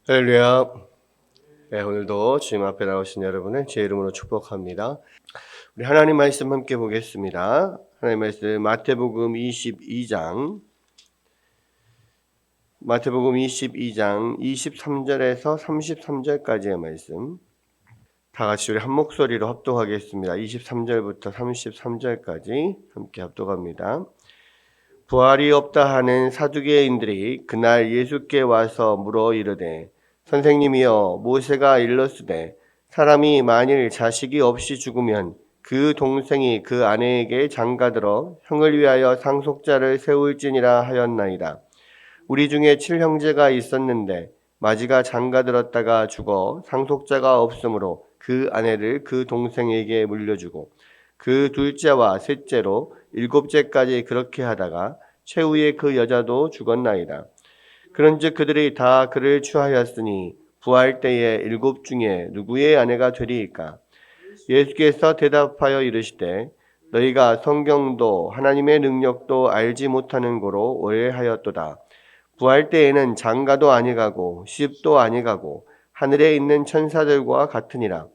할렐루야. 네, 오늘도 주님 앞에 나오신 여러분을 제 이름으로 축복합니다. 우리 하나님 말씀 함께 보겠습니다. 하나님 말씀 마태복음 22장 23절에서 33절까지의 말씀 다 같이 우리 한 목소리로 합독하겠습니다. 23절부터 33절까지 함께 합독합니다. 부활이 없다 하는 사두개인들이 그날 예수께 와서 물어 이르되 선생님이여 모세가 일렀으되 사람이 만일 자식이 없이 죽으면 그 동생이 그 아내에게 장가들어 형을 위하여 상속자를 세울지니라 하였나이다. 우리 중에 7형제가 있었는데 마지가 장가들었다가 죽어 상속자가 없으므로 그 아내를 그 동생에게 물려주고 그 둘째와 셋째로 7째까지 그렇게 하다가 최후에 그 여자도 죽었나이다. 그런즉 그들이 다 그를 취하였으니 부활 때에 7 중에 누구의 아내가 되리이까? 예수께서 대답하여 이르시되 너희가 성경도 하나님의 능력도 알지 못하는 고로 오해하였도다. 부활 때에는 장가도 아니가고 시집도 아니가고 하늘에 있는 천사들과 같으니라.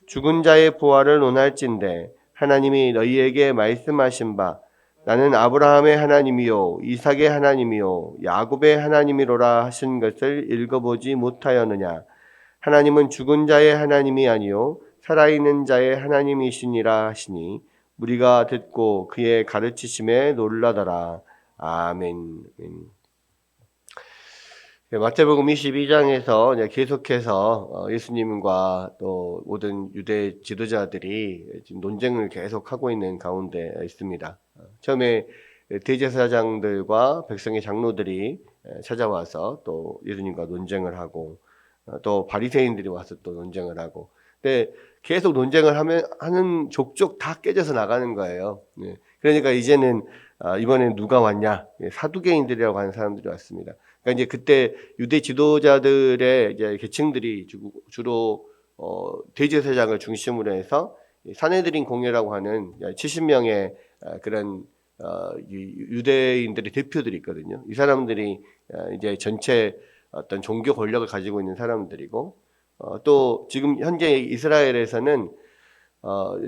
죽은 자의 부활을 논할진대 하나님이 너희에게 말씀하신 바 나는 아브라함의 하나님이요 이삭의 하나님이요 야곱의 하나님이로라 하신 것을 읽어보지 못하였느냐. 하나님은 죽은 자의 하나님이 아니요 살아있는 자의 하나님이시니라 하시니 우리가 듣고 그의 가르치심에 놀라더라. 아멘. 마태복음 22장에서 계속해서 예수님과 또 모든 유대 지도자들이 지금 논쟁을 계속하고 있는 가운데 있습니다. 처음에 대제사장들과 백성의 장로들이 찾아와서 또 예수님과 논쟁을 하고 또 바리새인들이 와서 또 논쟁을 하고, 근데 계속 논쟁을 하는 족족 다 깨져서 나가는 거예요. 그러니까 이제는 이번엔 누가 왔냐? 사두개인들이라고 하는 사람들이 왔습니다. 그러니까 이제 그때 유대 지도자들의 이제 계층들이 주로 대제사장을 중심으로 해서 산헤드린 공회라고 하는 70명의 그런 유대인들의 대표들이 있거든요. 이 사람들이 이제 전체 어떤 종교 권력을 가지고 있는 사람들이고, 또 지금 현재 이스라엘에서는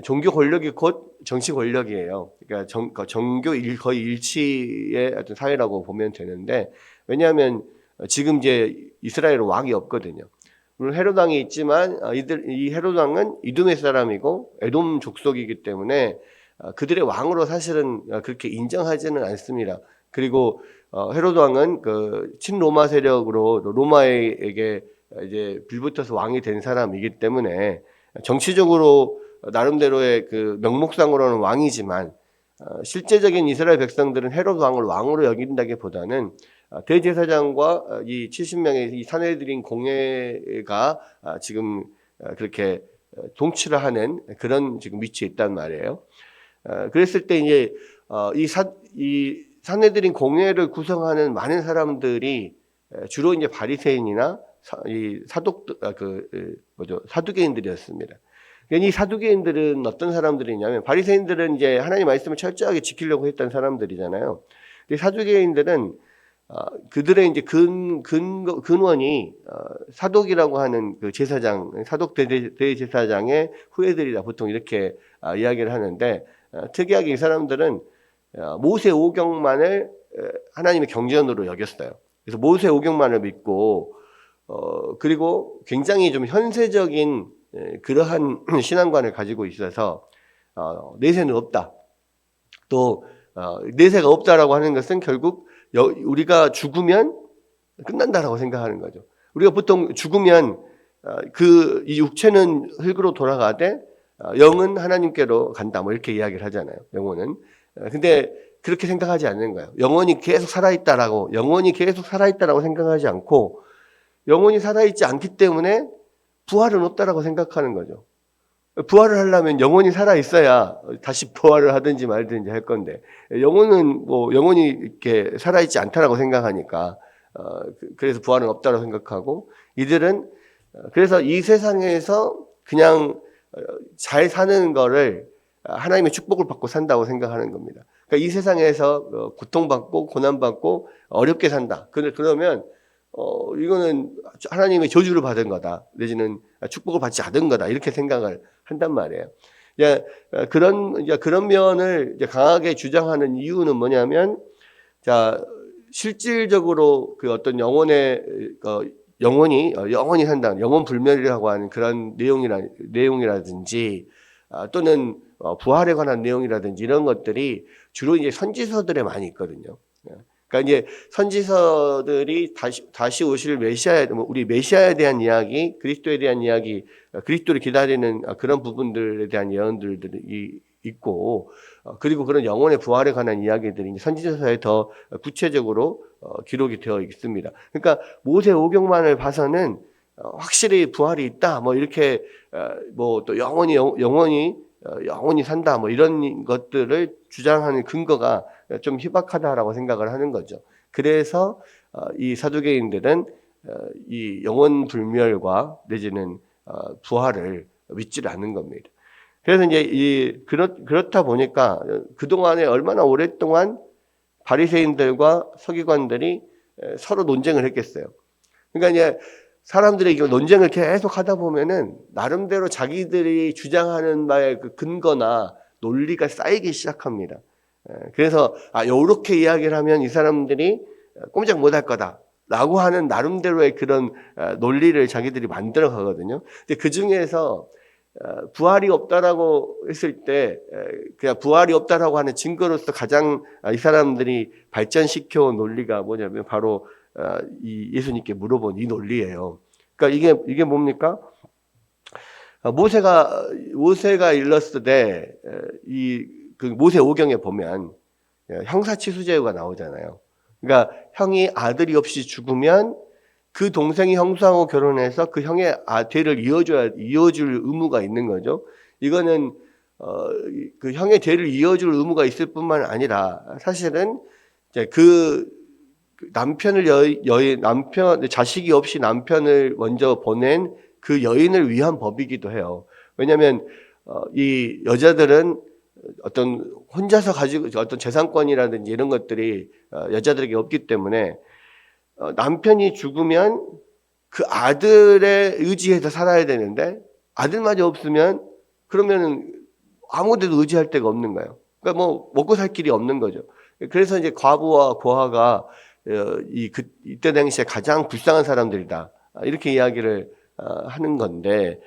종교 권력이 곧 정치 권력이에요. 그러니까 종교 거의 일치의 어떤 사회라고 보면 되는데, 왜냐하면 지금 이제 이스라엘은 왕이 없거든요. 물론 헤롯 왕이 있지만 이 헤롯 왕은 이두메 사람이고 에돔 족속이기 때문에 그들의 왕으로 사실은 그렇게 인정하지는 않습니다. 그리고 헤롯 왕은 그 친로마 세력으로 로마에게 이제 빌붙어서 왕이 된 사람이기 때문에 정치적으로 나름대로의 그 명목상으로는 왕이지만 실제적인 이스라엘 백성들은 헤롯 왕을 왕으로 여긴다기보다는 대제사장과 이 70명의 이 산헤드린 공회가 지금 그렇게 통치를 하는 그런 지금 위치에 있단 말이에요. 그랬을 때 이제 이 산헤드린 공회를 구성하는 많은 사람들이 주로 이제 바리새인이나 이 사두개인들이었습니다. 이 사두개인들은 어떤 사람들이냐면, 바리새인들은 이제 하나님 말씀을 철저하게 지키려고 했던 사람들이잖아요. 사두개인들은 그들의 이제 근원이 사독이라고 하는 그 제사장, 사독 대제사장의 후예들이다, 보통 이렇게 이야기를 하는데, 특이하게 이 사람들은 모세 오경만을 하나님의 경전으로 여겼어요. 그래서 모세 오경만을 믿고 그리고 굉장히 좀 현세적인 그러한 신앙관을 가지고 있어서 내세는 없다. 또 내세가 없다라고 하는 것은 결국 우리가 죽으면 끝난다라고 생각하는 거죠. 우리가 보통 죽으면 이 육체는 흙으로 돌아가되 영은 하나님께로 간다, 뭐 이렇게 이야기를 하잖아요. 영혼은. 근데 그렇게 생각하지 않는 거예요. 영혼이 계속 살아있다라고 생각하지 않고, 영혼이 살아있지 않기 때문에 부활은 없다라고 생각하는 거죠. 부활을 하려면 영혼이 살아있어야 다시 부활을 하든지 말든지 할 건데, 영혼이 이렇게 살아있지 않다라고 생각하니까, 그래서 부활은 없다라고 생각하고, 이들은 그래서 이 세상에서 그냥 잘 사는 거를 하나님의 축복을 받고 산다고 생각하는 겁니다. 그러니까 이 세상에서 고통받고 고난받고 어렵게 산다. 그러면 이거는 하나님의 저주를 받은 거다. 내지는 축복을 받지 않은 거다. 이렇게 생각을 한단 말이에요. 그런 면을 강하게 주장하는 이유는 뭐냐면, 자, 실질적으로 그 어떤 영원히 산다, 영원 불멸이라고 하는 그런 내용이라든지, 또는 부활에 관한 내용이라든지 이런 것들이 주로 이제 선지서들에 많이 있거든요. 그러니까 이제 선지서들이 다시 오실 우리 메시아에 대한 이야기, 그리스도에 대한 이야기, 그리스도를 기다리는 그런 부분들에 대한 예언들이 있고, 그리고 그런 영혼의 부활에 관한 이야기들이 선지서에 더 구체적으로 기록이 되어 있습니다. 그러니까 모세 오경만을 봐서는 확실히 부활이 있다, 뭐 이렇게 뭐 또 영원히 산다, 뭐 이런 것들을 주장하는 근거가 좀 희박하다라고 생각을 하는 거죠. 그래서 이 사두개인들은 이 영원 불멸과 내지는 부활을 믿지를 않는 겁니다. 그래서 이제 그렇다 보니까 그동안에 얼마나 오랫동안 바리새인들과 서기관들이 서로 논쟁을 했겠어요. 그러니까 이제 사람들이 이 논쟁을 계속 하다 보면은 나름대로 자기들이 주장하는 바의 그 근거나 논리가 쌓이기 시작합니다. 그래서 요렇게 이야기를 하면 이 사람들이 꼼짝 못할 거다라고 하는 나름대로의 그런 논리를 자기들이 만들어 가거든요. 근데 그 중에서 부활이 없다라고 했을 때 그냥 부활이 없다라고 하는 증거로서 가장 이 사람들이 발전시켜 온 논리가 뭐냐면 바로 이 예수님께 물어본 이 논리예요. 그러니까 이게 뭡니까? 모세가 일렀을 때 그 모세 오경에 보면 형사치수제가 나오잖아요. 그러니까 형이 아들이 없이 죽으면 그 동생이 형수하고 결혼해서 그 형의 대를 이어줄 의무가 있는 거죠. 이거는 그 형의 대를 이어줄 의무가 있을 뿐만 아니라 사실은 이제 그 자식이 없이 남편을 먼저 보낸 그 여인을 위한 법이기도 해요. 왜냐하면 이 여자들은 어떤 혼자서 가지고 어떤 재산권이라든지 이런 것들이 여자들에게 없기 때문에 남편이 죽으면 그 아들의 의지에서 살아야 되는데 아들마저 없으면 그러면은 아무데도 의지할 데가 없는 거예요. 그러니까 뭐 먹고 살 길이 없는 거죠. 그래서 이제 과부와 고아가 이때 당시에 가장 불쌍한 사람들이다, 이렇게 이야기를 하는 건데,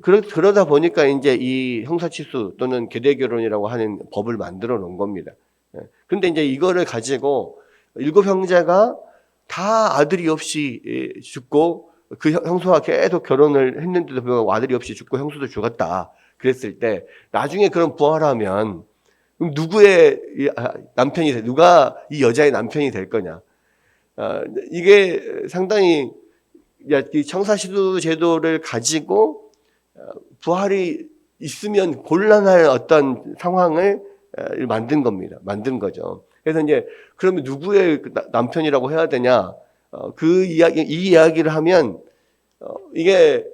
그러다 보니까 이제 이 형사치수 또는 계대결혼이라고 하는 법을 만들어 놓은 겁니다. 그런데 이제 이거를 가지고 7 형제가 다 아들이 없이 죽고 그 형수와 계속 결혼을 했는데도 불구하고 아들이 없이 죽고 형수도 죽었다 그랬을 때 나중에 그런 부활하면 그럼 누구의 남편이 누가 이 여자의 남편이 될 거냐? 이게 상당히 이 청사시도 제도를 가지고 부활이 있으면 곤란할 어떤 상황을 만든 겁니다. 만든 거죠. 그래서 이제 그러면 누구의 남편이라고 해야 되냐? 이 이야기를 하면 이게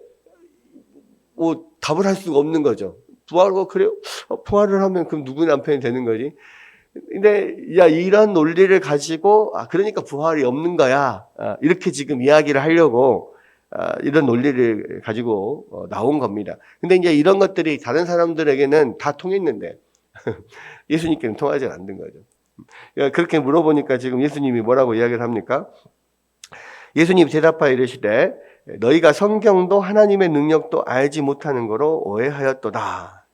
뭐 답을 할 수가 없는 거죠. 부활하고 그래요? 부활을 하면 그럼 누구의 남편이 되는 거지? 근데 이런 논리를 가지고 그러니까 부활이 없는 거야, 이렇게 지금 이야기를 하려고 이런 논리를 가지고 나온 겁니다. 근데 이제 이런 것들이 다른 사람들에게는 다 통했는데 예수님께는 통하지 않는 거죠. 그렇게 물어보니까 지금 예수님이 뭐라고 이야기를 합니까? 예수님 대답하여 이르시되 너희가 성경도 하나님의 능력도 알지 못하는 거로 오해하였도다.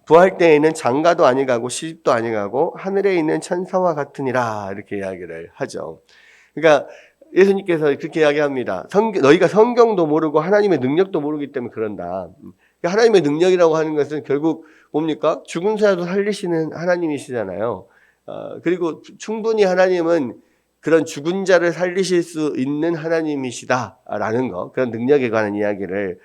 부활 때에는 장가도 아니가고 시집도 아니가고 하늘에 있는 천사와 같으니라, 이렇게 이야기를 하죠. 그러니까 예수님께서 그렇게 이야기합니다. 너희가 성경도 모르고 하나님의 능력도 모르기 때문에 그런다. 그러니까 하나님의 능력이라고 하는 것은 결국 뭡니까? 죽은 자도 살리시는 하나님이시잖아요. 그리고 충분히 하나님은 그런 죽은 자를 살리실 수 있는 하나님이시다라는 거, 그런 능력에 관한 이야기를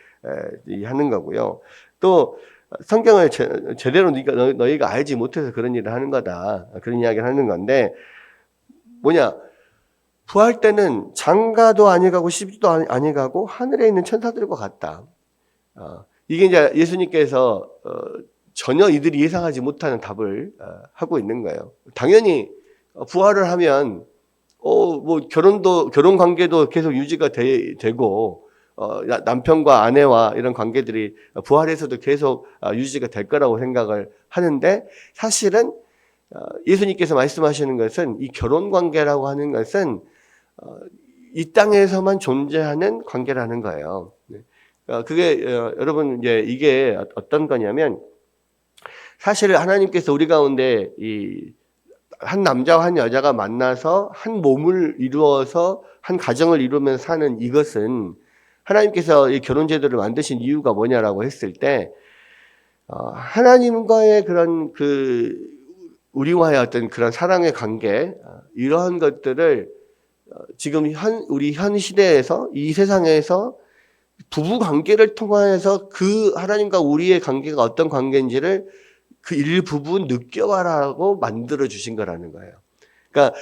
하는 거고요. 또 성경을 제대로 너희가 알지 못해서 그런 일을 하는 거다, 그런 이야기를 하는 건데, 뭐냐, 부활 때는 장가도 아니가고 시집도 아니가고 하늘에 있는 천사들과 같다. 이게 이제 예수님께서 전혀 이들이 예상하지 못하는 답을 하고 있는 거예요. 당연히 부활을 하면 뭐 결혼 관계도 계속 유지가 되고 남편과 아내와 이런 관계들이 부활해서도 계속 유지가 될 거라고 생각을 하는데, 사실은 예수님께서 말씀하시는 것은 이 결혼 관계라고 하는 것은 이 땅에서만 존재하는 관계라는 거예요. 그게 여러분 이제 이게 어떤 거냐면, 사실 하나님께서 우리 가운데 이 한 남자와 한 여자가 만나서 한 몸을 이루어서 한 가정을 이루면서 사는 이것은, 하나님께서 이 결혼 제도를 만드신 이유가 뭐냐라고 했을 때, 하나님과의 그런 우리와의 어떤 그런 사랑의 관계, 이러한 것들을 지금 우리 현 시대에서, 이 세상에서 부부 관계를 통해서 그 하나님과 우리의 관계가 어떤 관계인지를 그 일부분 느껴봐라고 만들어 주신 거라는 거예요. 그러니까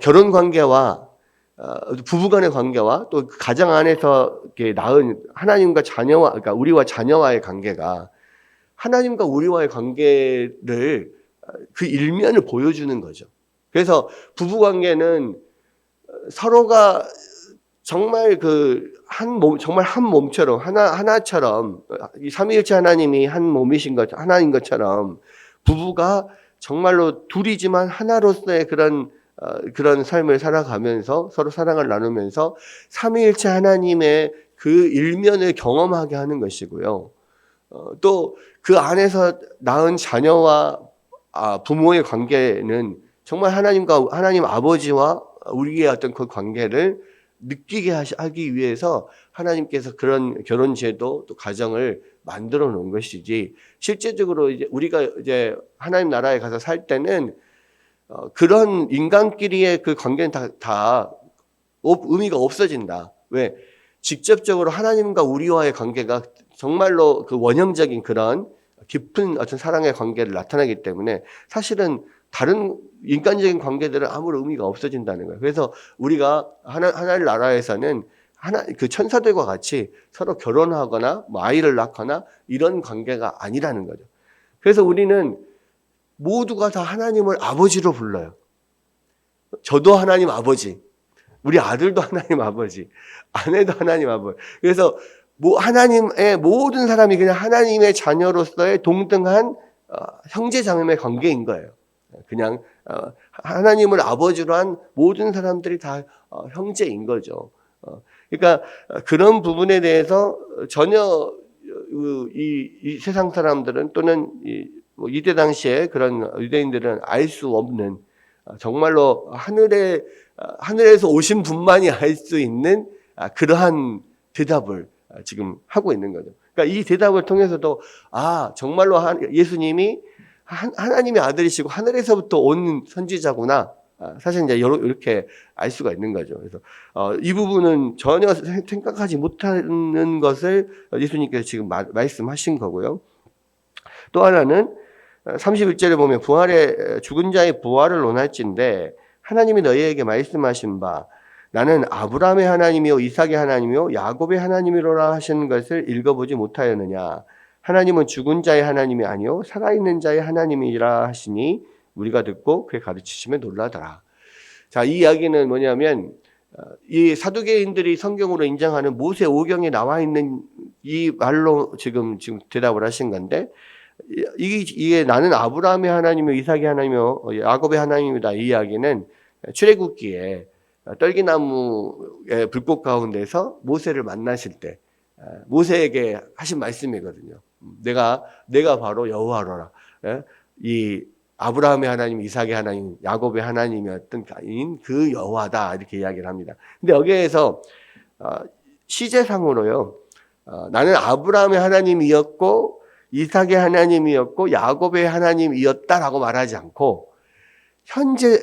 결혼 관계와 부부 간의 관계와 또 가정 안에서 낳은 하나님과 자녀와, 그러니까 우리와 자녀와의 관계가 하나님과 우리와의 관계를 그 일면을 보여주는 거죠. 그래서 부부 관계는 서로가 정말 정말 한 몸처럼, 하나처럼, 이 삼위일체 하나님이 한 몸이신 하나인 것처럼, 부부가 정말로 둘이지만 하나로서의 그런 삶을 살아가면서 서로 사랑을 나누면서 삼위일체 하나님의 그 일면을 경험하게 하는 것이고요. 또 그 안에서 낳은 자녀와 부모의 관계는 정말 하나님 아버지와 우리의 어떤 그 관계를 느끼게 하기 위해서 하나님께서 그런 결혼 제도 또 가정을 만들어 놓은 것이지, 실제적으로 이제 우리가 이제 하나님 나라에 가서 살 때는 그런 인간끼리의 그 관계는 다 의미가 없어진다. 왜? 직접적으로 하나님과 우리와의 관계가 정말로 그 원형적인 그런 깊은 어떤 사랑의 관계를 나타내기 때문에 사실은 다른 인간적인 관계들은 아무런 의미가 없어진다는 거예요. 그래서 우리가 하나님 나라에서는 그 천사들과 같이 서로 결혼하거나 뭐 아이를 낳거나 이런 관계가 아니라는 거죠. 그래서 우리는 모두가 다 하나님을 아버지로 불러요. 저도 하나님 아버지, 우리 아들도 하나님 아버지, 아내도 하나님 아버지. 그래서 하나님의 모든 사람이 그냥 하나님의 자녀로서의 동등한 형제 자매의 관계인 거예요. 그냥 하나님을 아버지로 한 모든 사람들이 다 형제인 거죠. 그러니까 그런 부분에 대해서 전혀 이 세상 사람들은 또는 이때 당시에 그런 유대인들은 알 수 없는, 정말로 하늘에서 오신 분만이 알 수 있는 그러한 대답을 지금 하고 있는 거죠. 그러니까 이 대답을 통해서도 정말로 예수님이 하나님의 아들이시고 하늘에서부터 온 선지자구나, 사실 이제 이렇게 알 수가 있는 거죠. 그래서 이 부분은 전혀 생각하지 못하는 것을 예수님께서 지금 말씀하신 거고요. 또 하나는 31절에 보면 죽은 자의 부활을 논할진대 하나님이 너희에게 말씀하신 바 나는 아브라함의 하나님이요 이삭의 하나님이요 야곱의 하나님이로라 하신 것을 읽어보지 못하였느냐. 하나님은 죽은 자의 하나님이 아니요 살아있는 자의 하나님이라 하시니 우리가 듣고 그의 가르치심에 놀라더라. 자, 이 이야기는 뭐냐면 이 사두개인들이 성경으로 인정하는 모세 오경에 나와 있는 이 말로 지금 대답을 하신 건데, 이게 나는 아브라함의 하나님이요 이삭의 하나님이요 야곱의 하나님이다, 이 이야기는 출애굽기에 떨기나무의 불꽃 가운데서 모세를 만나실 때 모세에게 하신 말씀이거든요. 내가 바로 여호와로라. 이 아브라함의 하나님, 이삭의 하나님, 야곱의 하나님이었던 그 여호와다, 이렇게 이야기를 합니다. 근데 여기에서 시제상으로요, 나는 아브라함의 하나님이었고 이삭의 하나님이었고 야곱의 하나님이었다라고 말하지 않고 현재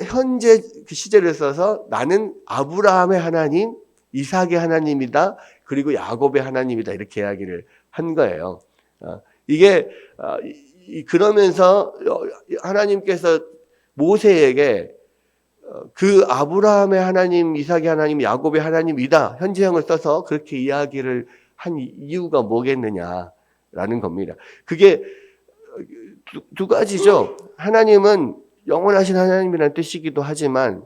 그 시제를 써서 나는 아브라함의 하나님, 이삭의 하나님이다, 그리고 야곱의 하나님이다, 이렇게 이야기를 한 거예요. 이게 그러면서 하나님께서 모세에게 그 아브라함의 하나님, 이삭의 하나님, 야곱의 하나님이다, 현재형을 써서 그렇게 이야기를 한 이유가 뭐겠느냐라는 겁니다. 그게 두 가지죠. 하나님은 영원하신 하나님이라는 뜻이기도 하지만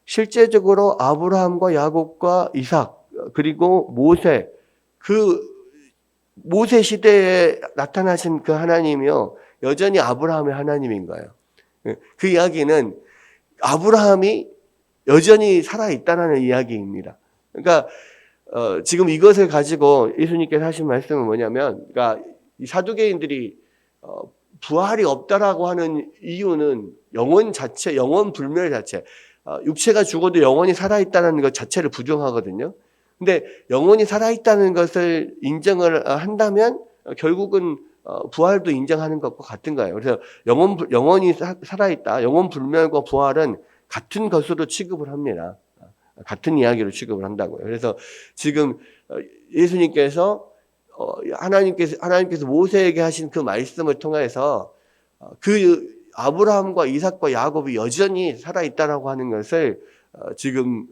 실제적으로 아브라함과 야곱과 이삭 그리고 모세, 그 모세 시대에 나타나신 그 하나님이요 여전히 아브라함의 하나님인 거예요. 그 이야기는 아브라함이 여전히 살아있다는 이야기입니다. 그러니까 지금 이것을 가지고 예수님께서 하신 말씀은 뭐냐면, 그러니까 이 사두개인들이 부활이 없다라고 하는 이유는 영혼 자체, 영혼 불멸 자체, 육체가 죽어도 영혼이 살아있다는 것 자체를 부정하거든요. 근데 영혼이 살아있다는 것을 인정을 한다면 결국은 부활도 인정하는 것과 같은 거예요. 그래서 영혼이 살아있다, 영혼 불멸과 부활은 같은 것으로 취급을 합니다. 같은 이야기로 취급을 한다고요. 그래서 지금 예수님께서 하나님께서 모세에게 하신 그 말씀을 통해서 그 아브라함과 이삭과 야곱이 여전히 살아있다라고 하는 것을 지금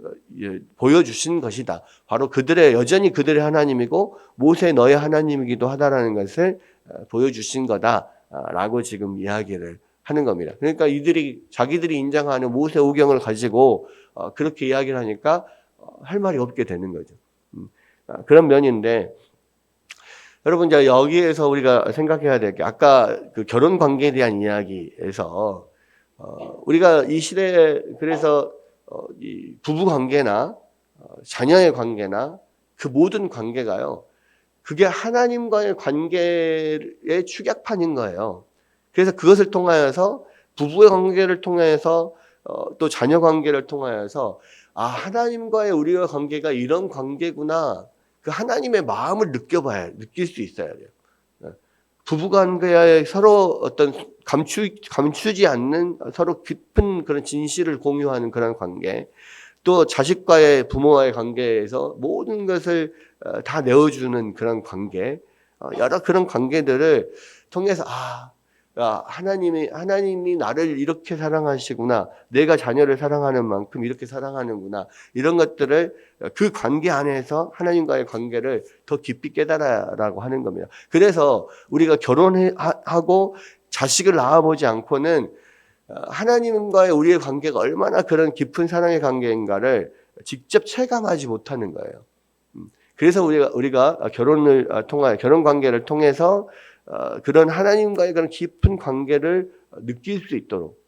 보여주신 것이다. 바로 여전히 그들의 하나님이고 모세 너의 하나님이기도 하다라는 것을 보여주신 거다라고 지금 이야기를 하는 겁니다. 그러니까 자기들이 인정하는 모세 오경을 가지고 그렇게 이야기를 하니까 할 말이 없게 되는 거죠. 그런 면인데, 여러분 이제 여기에서 우리가 생각해야 될 게 아까 그 결혼 관계에 대한 이야기에서 우리가 이 시대에 그래서 이 부부 관계나 자녀의 관계나 그 모든 관계가요, 그게 하나님과의 관계의 축약판인 거예요. 그래서 그것을 통하여서 부부의 관계를 통해서 또 자녀 관계를 통하여서 하나님과의 우리의 관계가 이런 관계구나. 그 하나님의 마음을 느낄 수 있어야 돼요. 부부 관계에 서로 어떤 감추지 않는 서로 깊은 그런 진실을 공유하는 그런 관계, 또 자식과의 부모와의 관계에서 모든 것을 다 내어주는 그런 관계, 여러 그런 관계들을 통해서 하나님이 나를 이렇게 사랑하시구나. 내가 자녀를 사랑하는 만큼 이렇게 사랑하는구나. 이런 것들을 그 관계 안에서 하나님과의 관계를 더 깊이 깨달아라고 하는 겁니다. 그래서 우리가 결혼하고 자식을 낳아보지 않고는 하나님과의 우리의 관계가 얼마나 그런 깊은 사랑의 관계인가를 직접 체감하지 못하는 거예요. 그래서 우리가 결혼 관계를 통해서 그런 하나님과의 그런 깊은 관계를 느낄 수 있도록,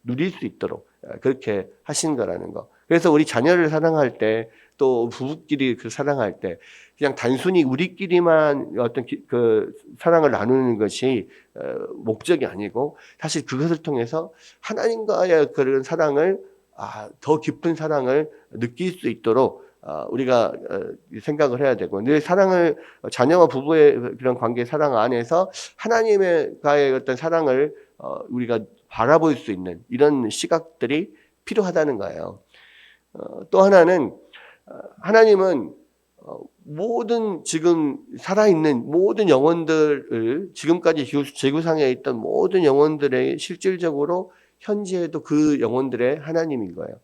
누릴 수 있도록 그렇게 하신 거라는 거. 그래서 우리 자녀를 사랑할 때, 또 부부끼리 사랑할 때, 그냥 단순히 우리끼리만 어떤 그 사랑을 나누는 것이 목적이 아니고, 사실 그것을 통해서 하나님과의 그런 사랑을, 더 깊은 사랑을 느낄 수 있도록 우리가 생각을 해야 되고, 늘 자녀와 부부의 그런 관계 사랑 안에서 하나님과의 어떤 사랑을 우리가 바라볼 수 있는 이런 시각들이 필요하다는 거예요. 또 하나는 하나님은 모든 지금 살아있는 모든 영혼들을, 지금까지 지구상에 있던 모든 영혼들의 실질적으로 현재에도 그 영혼들의 하나님인 거예요.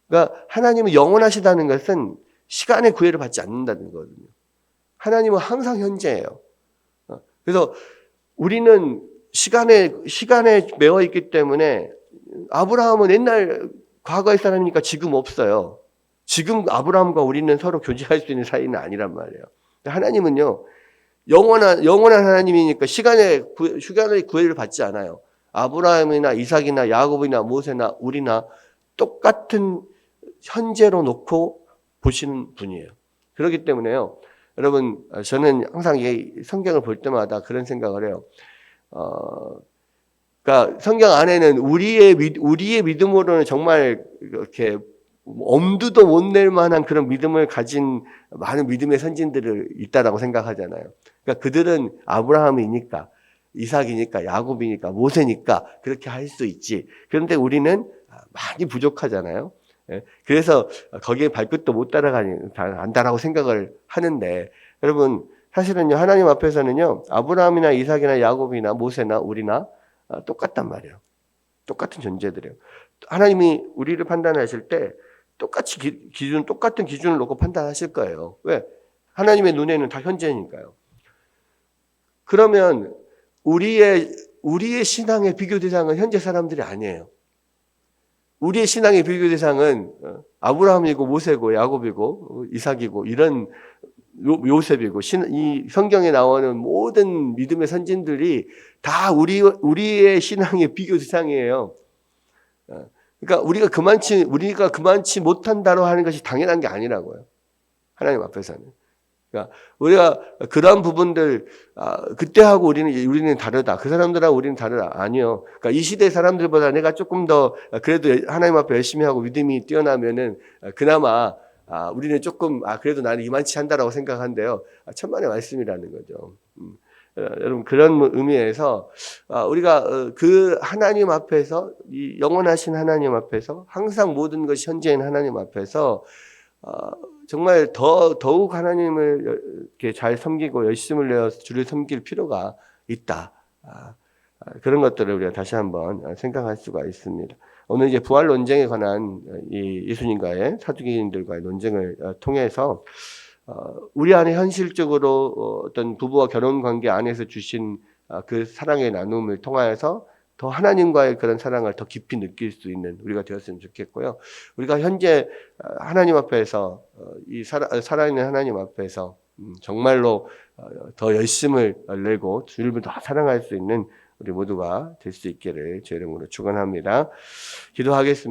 그러니까 하나님은 영원하시다는 것은 시간의 구애를 받지 않는다는 거거든요. 하나님은 항상 현재예요. 그래서 우리는 시간에 매여 있기 때문에, 아브라함은 옛날 과거의 사람이니까 지금 없어요. 지금 아브라함과 우리는 서로 교제할 수 있는 사이는 아니란 말이에요. 하나님은요, 영원한 하나님이니까 시간의 구애를 받지 않아요. 아브라함이나 이삭이나 야곱이나 모세나 우리나 똑같은 현재로 놓고 보시는 분이에요. 그렇기 때문에요, 여러분, 저는 항상 이 성경을 볼 때마다 그런 생각을 해요. 그러니까 성경 안에는 우리의 믿음으로는 정말 이렇게 엄두도 못 낼 만한 그런 믿음을 가진 많은 믿음의 선진들이 있다라고 생각하잖아요. 그러니까 그들은 아브라함이니까, 이삭이니까, 야곱이니까, 모세니까 그렇게 할 수 있지. 그런데 우리는 많이 부족하잖아요. 그래서 거기에 발끝도 못 안다라고 생각을 하는데, 여러분, 사실은요, 하나님 앞에서는요, 아브라함이나 이삭이나 야곱이나 모세나 우리나 똑같단 말이에요. 똑같은 존재들이에요. 하나님이 우리를 판단하실 때 똑같은 기준을 놓고 판단하실 거예요. 왜? 하나님의 눈에는 다 현재니까요. 그러면 우리의 신앙의 비교 대상은 현재 사람들이 아니에요. 우리의 신앙의 비교 대상은 아브라함이고 모세고 야곱이고 이삭이고 이런 요셉이고 이 성경에 나오는 모든 믿음의 선진들이 다 우리의 신앙의 비교 대상이에요. 그러니까 우리가 그만치 못한다고 하는 것이 당연한 게 아니라고요. 하나님 앞에서는. 그러니까 우리가 그러한 부분들 그때하고 우리는 다르다. 그 사람들하고 우리는 다르다. 아니요. 그러니까 이 시대 사람들보다 내가 조금 더 그래도 하나님 앞에 열심히 하고 믿음이 뛰어나면은 그나마 우리는 조금 그래도 나는 이만치 한다라고 생각한데요. 천만의 말씀이라는 거죠. 여러분 그런 의미에서 우리가 그 하나님 앞에서 이 영원하신 하나님 앞에서 항상 모든 것이 현재인 하나님 앞에서 정말 더욱 하나님을 이렇게 잘 섬기고 열심을 내어 주를 섬길 필요가 있다. 그런 것들을 우리가 다시 한번 생각할 수가 있습니다. 오늘 이제 부활 논쟁에 관한 이 예수님과의 사두개인들과의 논쟁을 통해서 우리 안에 현실적으로 어떤 부부와 결혼 관계 안에서 주신 그 사랑의 나눔을 통하여서 더 하나님과의 그런 사랑을 더 깊이 느낄 수 있는 우리가 되었으면 좋겠고요. 우리가 현재 하나님 앞에서 이 살아있는 하나님 앞에서 정말로 더 열심을 내고 주를 더 사랑할 수 있는 우리 모두가 될 수 있기를 제 이름으로 축원합니다. 기도하겠습니다.